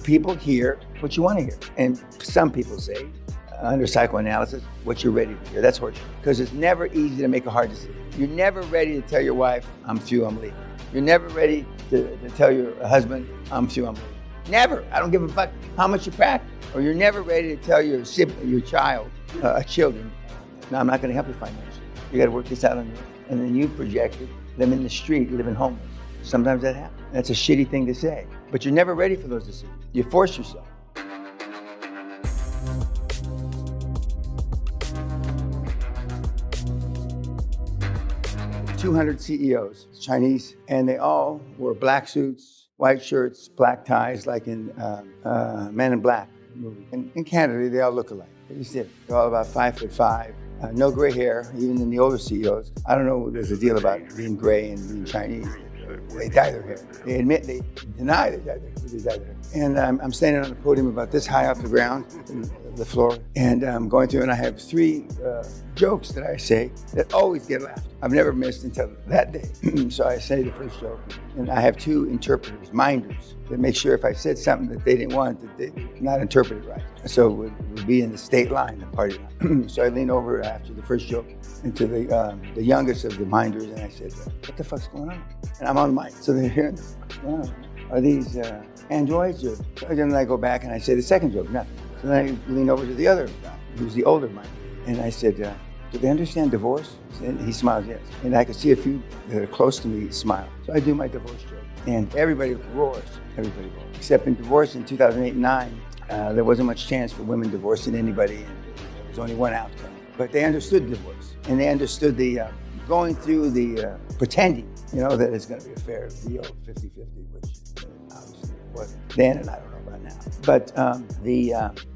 people hear what you want to hear. And some people say, under psychoanalysis, what you're ready to hear. That's horseshit. Because it's never easy to make a hard decision. You're never ready to tell your wife, I'm through, I'm leaving. You're never ready to tell your husband, I'm through, I'm leaving. Never. I don't give a fuck how much you practice. Or you're never ready to tell your children, no, I'm not going to help you financially. You got to work this out on your own. And then you projected them in the street, living homeless. Sometimes that happens. That's a shitty thing to say. But you're never ready for those decisions. You force yourself. "200 CEOs, Chinese, and they all wore black suits, white shirts, black ties, like in Man in Black movie. In Canada, they all look alike. They just did. They're all about 5'5". No gray hair, even in the older CEOs. I don't know, there's a deal about being gray and being Chinese. They dye their hair. They deny they dye their hair. And I'm standing on the podium about this high off the ground, the floor, and I'm going through, and I have 3 jokes that I say that always get laughed. I've never missed until that day. So I say the first joke, and I have 2 interpreters, minders, that make sure if I said something that they didn't want, that they not interpreted right. So it would be in the state line, the party line. So I lean over after the first joke into the youngest of the minders, and I said, what the fuck's going on? And I'm on the mic, so they're hearing, what's going on? Are these androids? And then I go back and I say the second joke, nothing. So then I lean over to the other guy, who's the older minder, and I said, do they understand divorce? And he smiles, yes. And I could see a few that are close to me smile. So I do my divorce joke. And everybody roars. Everybody roars. Except in divorce in 2008 and 2009, there wasn't much chance for women divorcing anybody. And there was only one outcome. But they understood divorce. And they understood the going through the pretending, that it's going to be a fair deal, 50-50, which obviously it wasn't then, and I don't know about now. But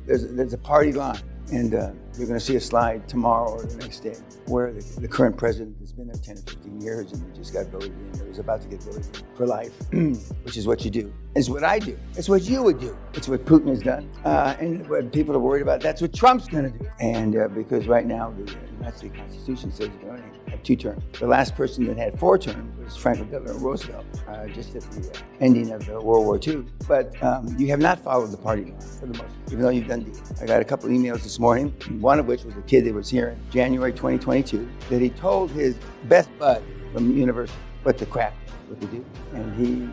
there's a party line. And you're going to see a slide tomorrow or the next day where the current president has been there 10 or 15 years and he just got voted in or is about to get voted in for life, which is what you do. It's what I do. It's what you would do. It's what Putin has done. And what people are worried about, that's what Trump's going to do. And because right now the United States Constitution says you can only have 2 terms. The last person that had 4 terms was Franklin Delano Roosevelt, just at the ending of World War II. But you have not followed the party line for the most, even though you've done deals. I got a couple of emails this morning, one of which was a kid that was here in January 2022, that he told his best bud from the university what the crack, what to do. And he,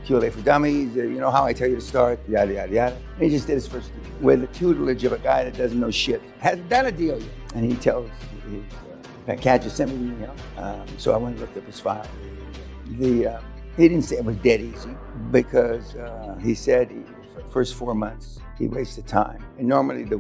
QLA for Dummies, how I tell you to start, yada, yada, yada. And he just did his first deal with the tutelage of a guy that doesn't know shit. Hasn't done a deal yet. And he tells his, in fact, Kat just sent me the email. So I went and looked up his file. He didn't say it was dead easy because he said for the first 4 months, he wasted time. And normally the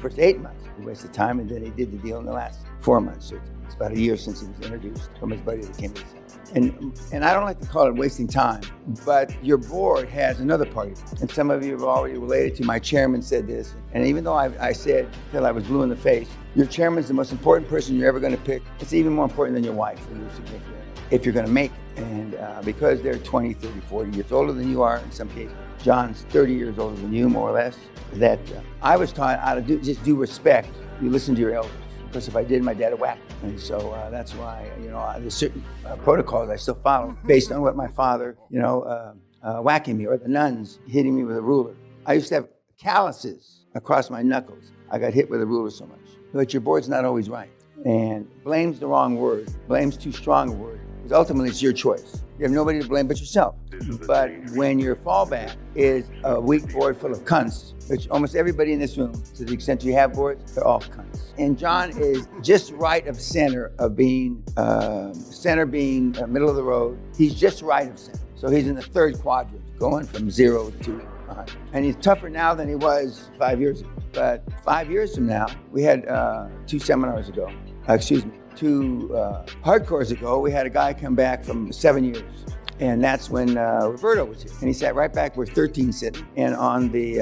first 8 months, he wasted time, and then he did the deal in the last 4 months. So it's about a year since he was introduced from his buddy that came to his house. And I don't like to call it wasting time, but your board has another party. And some of you have already related to my chairman said this. And even though I said till I was blue in the face, your chairman's the most important person you're ever going to pick. It's even more important than your wife or your significant other, if you're going to make it. And because they're 20, 30, 40 years older than you are in some cases, John's 30 years older than you, more or less, that I was taught how to just do respect. You listen to your elders. Because if I did, my dad would whack me. And so that's why, there's certain protocols I still follow based on what my father, whacking me, or the nuns hitting me with a ruler. I used to have calluses across my knuckles. I got hit with a ruler so much. But your board's not always right. And blame's the wrong word. Blame's too strong a word. Because ultimately it's your choice. You have nobody to blame but yourself. But when your fallback is a weak board full of cunts, which almost everybody in this room, to the extent you have boards, they're all cunts. And John is just right of center of being, middle of the road. He's just right of center. So he's in the 3rd quadrant, going from 0 to 100. And he's tougher now than he was 5 years ago. But 5 years from now, we had 2 seminars ago, 2 hardcores ago, we had a guy come back from 7 years. And that's when Roberto was here. And he sat right back where 13 sitting. And on the,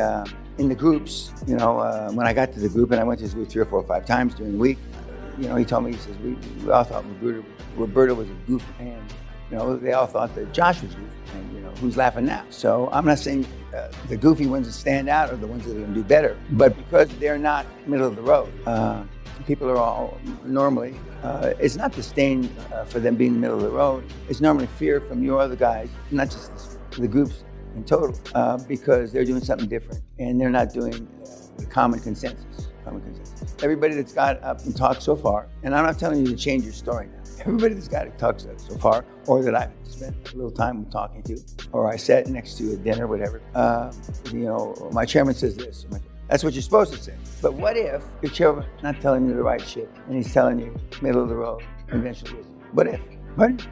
in the groups, when I got to the group, and I went to his group 3 or 4 or 5 times during the week, he told me, he says, we all thought Roberto was a goof. And, they all thought that Josh was goofy. And, who's laughing now? So I'm not saying the goofy ones that stand out are the ones that are going to do better. But because they're not middle of the road, people are all normally, it's not disdain for them being in the middle of the road. It's normally fear from your other guys, not just the groups in total because they're doing something different and they're not doing the common consensus. Everybody that's got up and talked so far, and I'm not telling you to change your story now. Everybody that's got it talked so far, or that I've spent a little time talking to, or I sat next to at dinner, whatever. My chairman says this. That's what you're supposed to say. But what if your chairman not telling you the right shit, and he's telling you middle of the road conventional wisdom? What if?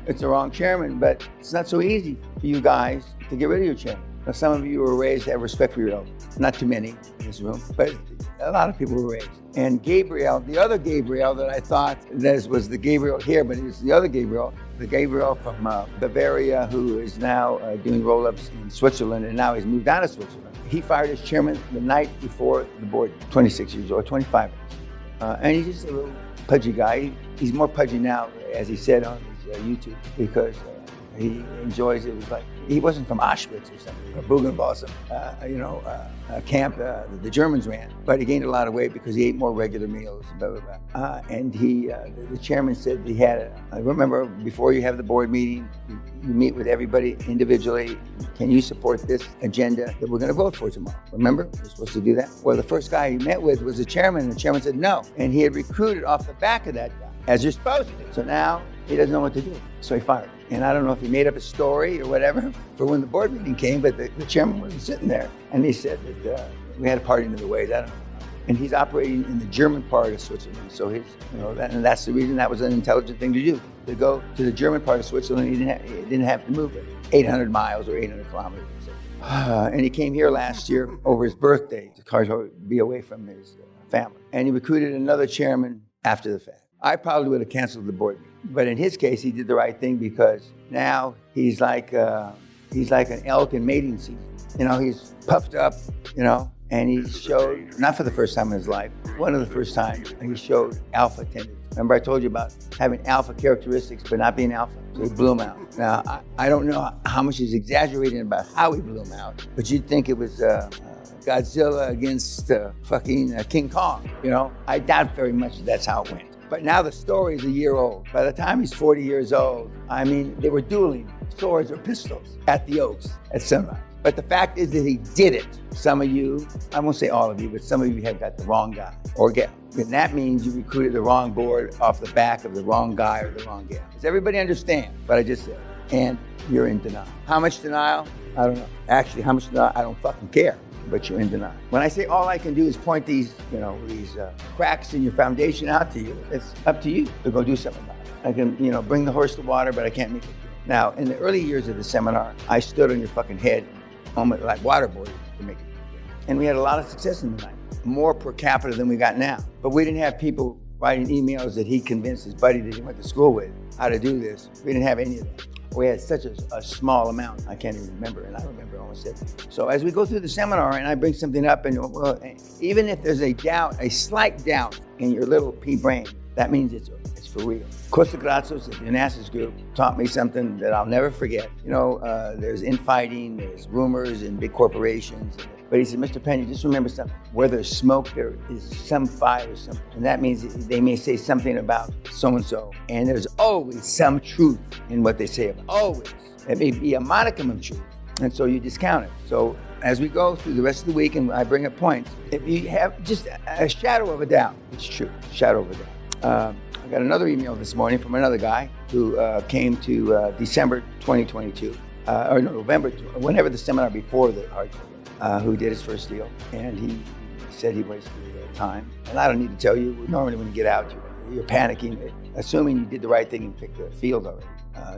It's the wrong chairman, but it's not so easy for you guys to get rid of your chairman. Now, some of you were raised to have respect for your elders. Not too many in this room, but a lot of people were raised. And Gabriel, the other Gabriel that I thought was the Gabriel here, but it was the other Gabriel, the Gabriel from Bavaria, who is now doing roll-ups in Switzerland, and now he's moved out of Switzerland. He fired his chairman the night before the board, 26 years old, 25 years old. And he's just a little pudgy guy. He's more pudgy now, as he said on his YouTube, because he enjoys it. It was like, he wasn't from Auschwitz or something, or Buchenwald, a camp the Germans ran, but he gained a lot of weight because he ate more regular meals, blah, blah, blah. And the chairman said he had I remember before you have the board meeting, you meet with everybody individually. Can you support this agenda that we're going to vote for tomorrow? Remember, we're supposed to do that? Well, the first guy he met with was the chairman, and the chairman said no. And he had recruited off the back of that guy, as you're supposed to. So now he doesn't know what to do. So he fired him. And I don't know if he made up a story or whatever for when the board meeting came, but the chairman wasn't sitting there. And he said that we had a party in the ways, I don't know. And he's operating in the German part of Switzerland. So and that's the reason that was an intelligent thing to do. To go to the German part of Switzerland, he didn't have to move 800 miles or 800 kilometers. And he came here last year over his birthday to be away from his family. And he recruited another chairman after the fact. I probably would have canceled the board meeting. But in his case, he did the right thing because now he's like an elk in mating season. He's puffed up, and he showed, not for the first time in his life, one of the first times, he showed alpha tendencies. Remember I told you about having alpha characteristics, but not being alpha? So he blew him out. Now, I don't know how much he's exaggerating about how he blew him out, but you'd think it was Godzilla against fucking King Kong, I doubt very much that's how it went. But now the story is a year old. By the time he's 40 years old, they were dueling swords or pistols at the Oaks at sunrise. But the fact is that he did it. Some of you, I won't say all of you, but some of you have got the wrong guy or gal. And that means you recruited the wrong board off the back of the wrong guy or the wrong gal. Does everybody understand what I just said? And you're in denial. How much denial? I don't know. Actually, how much denial? I don't fucking care. But you're in denial. When I say all I can do is point these cracks in your foundation out to you, it's up to you to go do something about it. I can, bring the horse to water, but I can't make it drink. Now, in the early years of the seminar, I stood on your fucking head, almost like waterboarding to make it drink. And we had a lot of success in the night, more per capita than we got now. But we didn't have people writing emails that he convinced his buddy that he went to school with how to do this. We didn't have any of that. We had such a small amount, I can't even remember, and I remember almost everything. So as we go through the seminar and I bring something up, and even if there's a slight doubt in your little pea brain, that means it's for real. Costa Grazos at the Onassis group taught me something that I'll never forget. There's infighting, there's rumors in big corporations. But he said, Mr. Peña, just remember something. Where there's smoke, there is some fire or something. And that means they may say something about so-and-so. And there's always some truth in what they say about it. Always. It may be a modicum of truth. And so you discount it. So as we go through the rest of the week and I bring up points, if you have just a shadow of a doubt, it's true, shadow of a doubt. I got another email this morning from another guy who came to December 2022, or no, November, whenever the seminar before the hardcore, who did his first deal. And he said he wasted time. And I don't need to tell you, normally when you get out, you're panicking, assuming you did the right thing and picked the field already.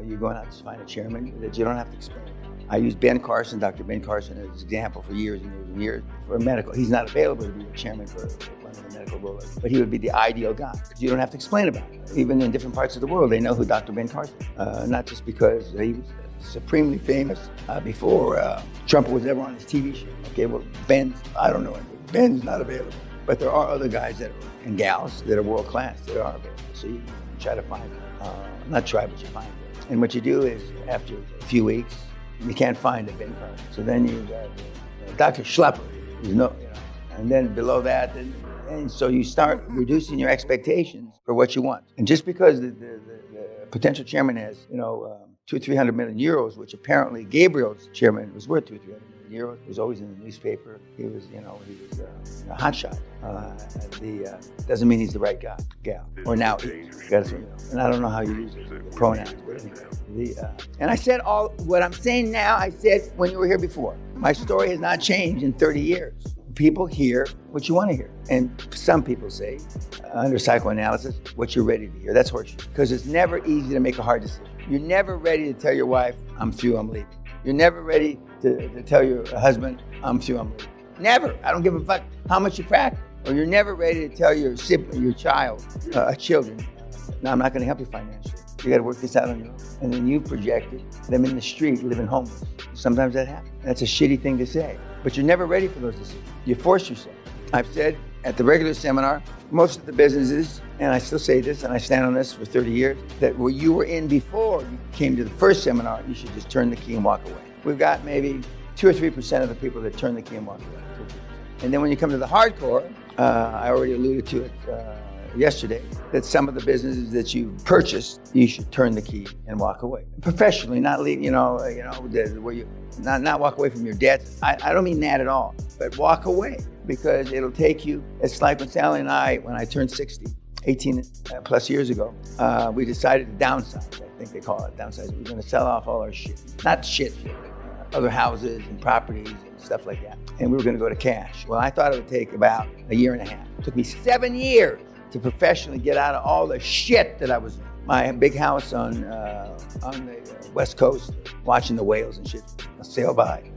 You're going out to find a chairman that you don't have to explain. I used Ben Carson, Dr. Ben Carson, as an example for years and years and years for medical. He's not available to be a chairman for one of the medical rollers, but he would be the ideal guy. You don't have to explain about it. Even in different parts of the world, they know who Dr. Ben Carson is. Not just because he was supremely famous before Trump was ever on his TV show. Okay, well, I don't know. Ben's not available. But there are other guys and gals that are world class that are available. So you try to find them. Not try, but you find them. And what you do is, after a few weeks, you can't find a Ben Carson. So then you got Dr. Schlepper, and then below that, and so you start reducing your expectations for what you want. And just because the potential chairman has, 200 or 300 million euros, which apparently Gabriel's chairman was worth 200 or 300 million euros. He was always in the newspaper. He was a hotshot. Doesn't mean he's the right guy, gal, or now he. And I don't know how you use the pronouns, but anyway. And I said all what I'm saying now, I said when you were here before. My story has not changed in 30 years. People hear what you want to hear. And some people say, under psychoanalysis, what you're ready to hear. That's horseshit. Because it's never easy to make a hard decision. You're never ready to tell your wife, I'm through, I'm leaving. You're never ready to tell your husband, I'm through, I'm leaving. Never. I don't give a fuck how much you practice. Or you're never ready to tell your sibling, your child, children, no, I'm not going to help you financially. You got to work this out on your own. And then you projected them in the street living homeless. Sometimes that happens. That's a shitty thing to say. But you're never ready for those decisions. You force yourself. I've said at the regular seminar, most of the businesses, and I still say this, and I stand on this for 30 years, that where you were in before you came to the first seminar, you should just turn the key and walk away. We've got maybe 2 or 3% of the people that turn the key and walk away. And then when you come to the hardcore, I already alluded to it yesterday, that some of the businesses that you purchased, you should turn the key and walk away. Professionally, not leave, where you not walk away from your debts. I don't mean that at all, but walk away, because it'll take you. It's like when Sally and I, when I turned 60, 18 plus years ago, we decided to downsize. I think they call it downsize. We're going to sell off all our shit, not shit, other houses and properties and stuff like that. And we were going to go to cash. Well, I thought it would take about a year and a half. It took me 7 years to professionally get out of all the shit that I was in. My big house on the West Coast, watching the whales and shit sail by.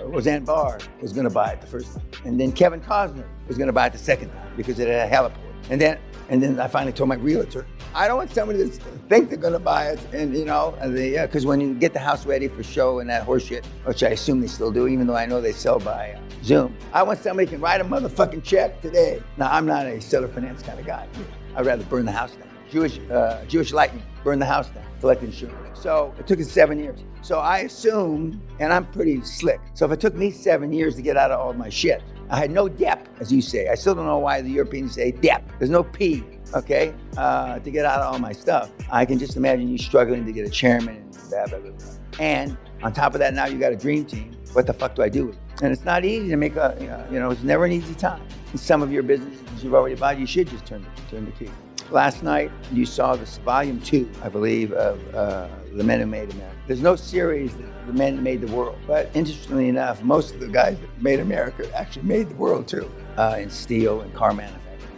Roseanne Barr was going to buy it the first time. And then Kevin Costner was going to buy it the second time because it had a heliport. And then I finally told my realtor, I don't want somebody to think they're going to buy it. And because when you get the house ready for show and that horse shit, which I assume they still do, even though I know they sell by Zoom, I want somebody who can write a motherfucking check today. Now, I'm not a seller finance kind of guy. I'd rather burn the house down. Jewish lightning, burn the house down, collect insurance. So it took us 7 years. So I assumed, and I'm pretty slick, so if it took me 7 years to get out of all my shit, I had no debt, as you say. I still don't know why the Europeans say debt. There's no P, okay, to get out of all my stuff. I can just imagine you struggling to get a chairman and blah, blah, blah, blah. And on top of that, now you got a dream team. What the fuck do I do with it? And it's not easy to make it's never an easy time. In some of your businesses you've already bought, you should just turn the key. Last night, you saw this volume 2, I believe, of The Men Who Made America. There's no series that The Men Who Made the World. But interestingly enough, most of the guys that made America actually made the world too, in steel and car manufacturing.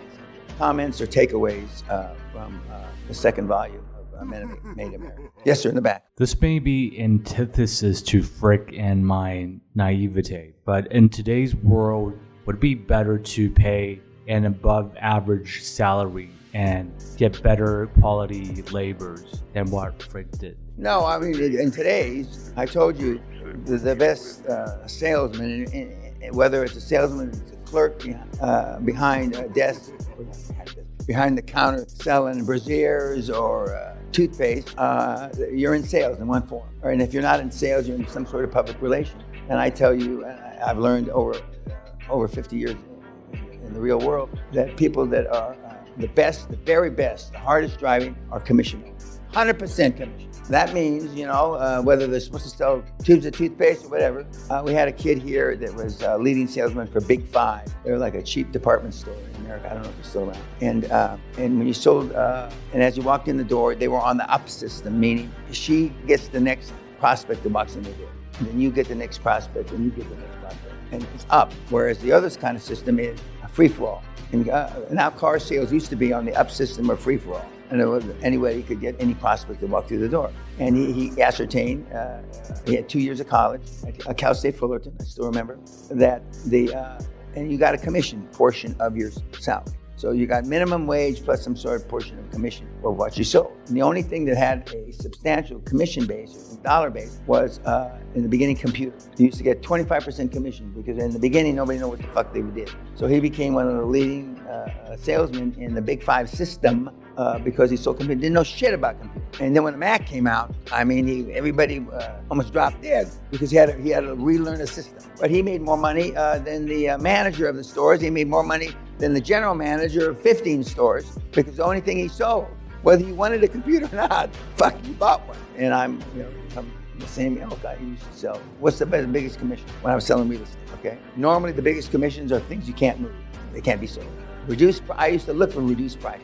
Comments or takeaways from the second volume of Men Who Made America. Yes, sir, in the back. This may be antithesis to Frick and my naivete, but in today's world, would it be better to pay an above average salary and get better quality laborers than what Frick did? No, I mean, in today's, I told you, the best salesman, whether it's a salesman, it's a clerk behind a desk, behind the counter selling brassieres or toothpaste, you're in sales in one form. And if you're not in sales, you're in some sort of public relations. And I tell you, I've learned over 50 years in the real world, that people that are the best, the very best, the hardest driving are commission. 100% commission. That means, whether they're supposed to sell tubes of toothpaste or whatever. We had a kid here that was leading salesman for Big Five. They're like a cheap department store in America. I don't know if it's still around. And when you sold, and as you walked in the door, they were on the up system, meaning she gets the next prospect that walks in the door. And then you get the next prospect, and you get the next prospect. And it's up. Whereas the other kind of system is a free-for-all. And now car sales used to be on the up system or free-for-all. And it was anyway, he could get any prospect to walk through the door. And he ascertained, he had 2 years of college at Cal State Fullerton, I still remember, that and you got a commission portion of your salary. So you got minimum wage plus some sort of portion of commission of what you sold. And the only thing that had a substantial commission base, dollar base, was in the beginning computer. You used to get 25% commission because in the beginning nobody knew what the fuck they did. So he became one of the leading salesmen in the Big Five system because he sold computer. Didn't know shit about computer. And then when the Mac came out, I mean, everybody almost dropped dead because he had to relearn a system. But he made more money than the manager of the stores. He made more money than the general manager of 15 stores because the only thing he sold Whether you wanted a computer or not, fuck, you bought one. And I'm the same ilk I used to sell. What's the biggest commission? When I was selling real estate, okay? Normally the biggest commissions are things you can't move. They can't be sold. I used to look for reduced price.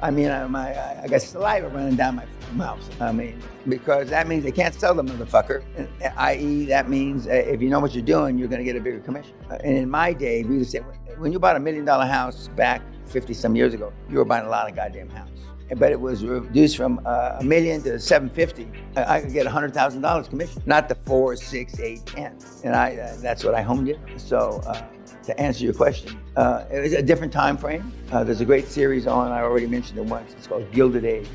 I mean, I got saliva running down my mouth. I mean, because that means they can't sell the motherfucker. I.e., that means if you know what you're doing, you're going to get a bigger commission. And in my day, real estate, when you bought $1 million house back 50 some years ago, you were buying a lot of goddamn house. But it was reduced from $1 million to $750. I could get $100,000 commission, not the 4, 6, 8, 10. And that's what I honed in. So to answer your question, it was a different time frame. There's a great series on, I already mentioned it once, it's called Gilded Age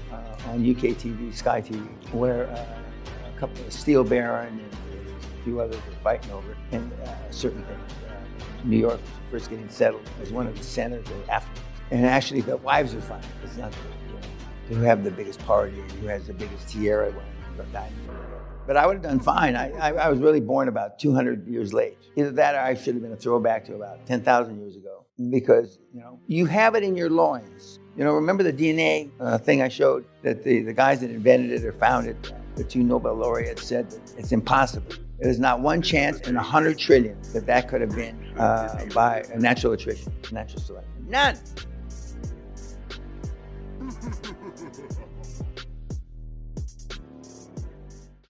on UK TV, Sky TV, where a couple of Steel Baron and a few others were fighting over it, and certain things. New York was first getting settled as one of the centers of Africa. And actually the wives are fighting. It's not who have the biggest party, who has the biggest tiara. But I would have done fine. I was really born about 200 years late. Either that or I should have been a throwback to about 10,000 years ago. Because, you have it in your loins. Remember the DNA thing I showed? That the guys that invented it or found it, the 2 Nobel laureates said that it's impossible. There's not one chance in 100 trillion that could have been by a natural attrition, natural selection. None.